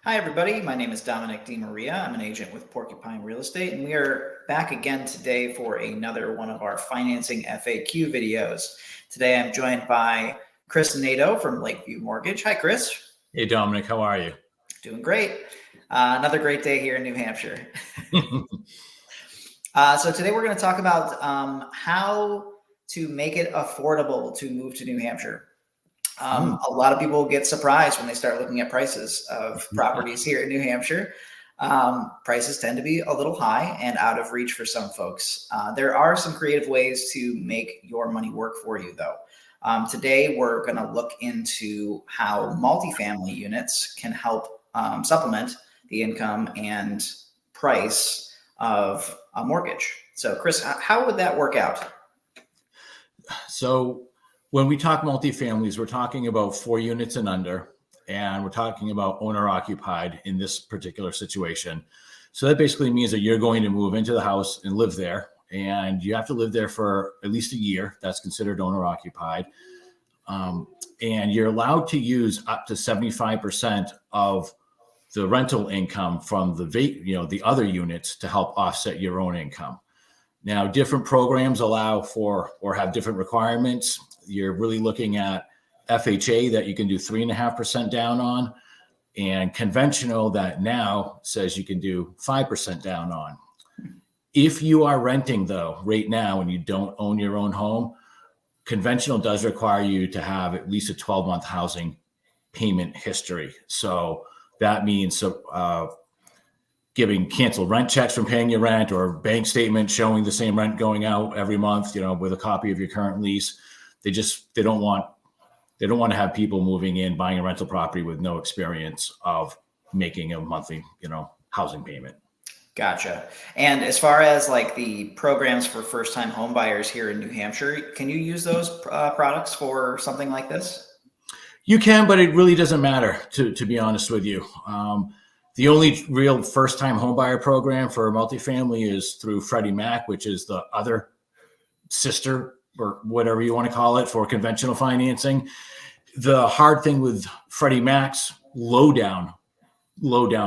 Hi, everybody. My name is Dominic Maria. I'm an agent with Porcupine Real Estate, and we are back again today for another one of our financing FAQ videos. Today, I'm joined by Chris and Nadeau from Lakeview Mortgage. Hi, Chris. Hey, Dominic. How are you? Doing great. Another great day here in New Hampshire. So today, we're going to talk about how to make it affordable to move to New Hampshire. A lot of people get surprised when they start looking at prices of properties here in New Hampshire. Prices tend to be a little high and out of reach for some folks. There are some creative ways to make your money work for you, though. Today, we're going to look into how multifamily units can help supplement the income and price of a mortgage. So, Chris, how would that work out? So when we talk multifamilies, we're talking about 4 units and under, and we're talking about owner occupied in this particular situation. So that basically means that you're going to move into the house and live there, and you have to live there for at least a year. That's considered owner occupied. And you're allowed to use up to 75% of the rental income from the other units to help offset your own income. Now, different programs allow for or have different requirements. You're really looking at FHA that you can do 3.5% down on, and conventional that now says you can do 5% down on. If you are renting, though, right now and you don't own your own home, conventional does require you to have at least a 12-month housing payment history. So that means giving canceled rent checks from paying your rent, or bank statement showing the same rent going out every month, with a copy of your current lease. They don't want to have people moving in, buying a rental property with no experience of making a monthly, housing payment. Gotcha. And as far as like the programs for first-time home buyers here in New Hampshire, can you use those products for something like this? You can, but it really doesn't matter, to be honest with you. The only real first-time homebuyer program for multifamily is through Freddie Mac, which is the other sister or whatever you want to call it for conventional financing. The hard thing with Freddie Mac's low down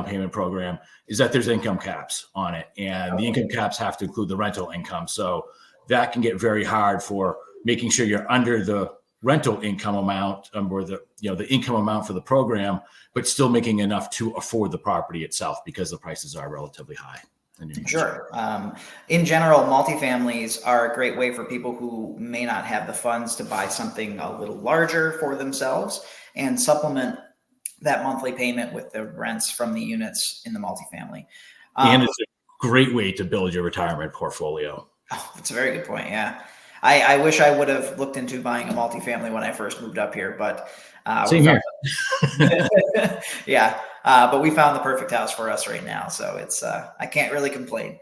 payment program is that there's income caps on it, and the income caps have to include the rental income. So that can get very hard for making sure you're under the rental income amount or the income amount for the program, but still making enough to afford the property itself because the prices are relatively high. Sure. In general, multifamilies are a great way for people who may not have the funds to buy something a little larger for themselves and supplement that monthly payment with the rents from the units in the multifamily. And it's a great way to build your retirement portfolio. Oh, that's a very good point. Yeah. I wish I would have looked into buying a multifamily when I first moved up here, but same here. Yeah. But we found the perfect house for us right now. So it's, I can't really complain.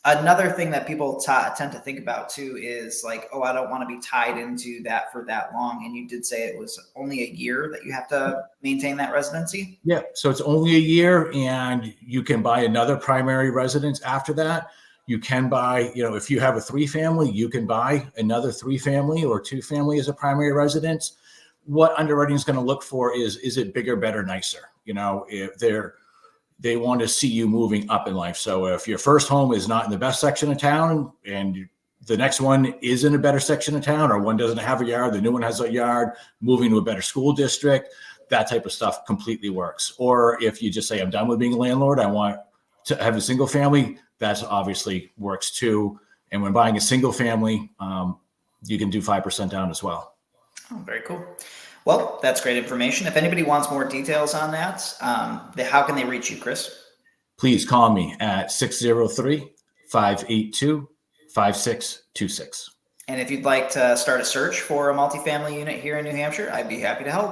Another thing that people tend to think about too is like, oh, I don't want to be tied into that for that long. And you did say it was only a year that you have to maintain that residency. Yeah. So it's only a year, and you can buy another primary residence after that. You can buy, if you have a 3-family, you can buy another 3-family or 2-family as a primary residence. What underwriting is going to look for is it bigger, better, nicer? If they want to see you moving up in life. So if your first home is not in the best section of town and the next one is in a better section of town, or one doesn't have a yard, the new one has a yard, moving to a better school district, that type of stuff completely works. Or if you just say, I'm done with being a landlord, I want to have a single family, that obviously works too. And when buying a single family, you can do 5% down as well. Oh, very cool. Well, that's great information. If anybody wants more details on that, how can they reach you, Chris? Please call me at 603-582-5626. And if you'd like to start a search for a multifamily unit here in New Hampshire, I'd be happy to help.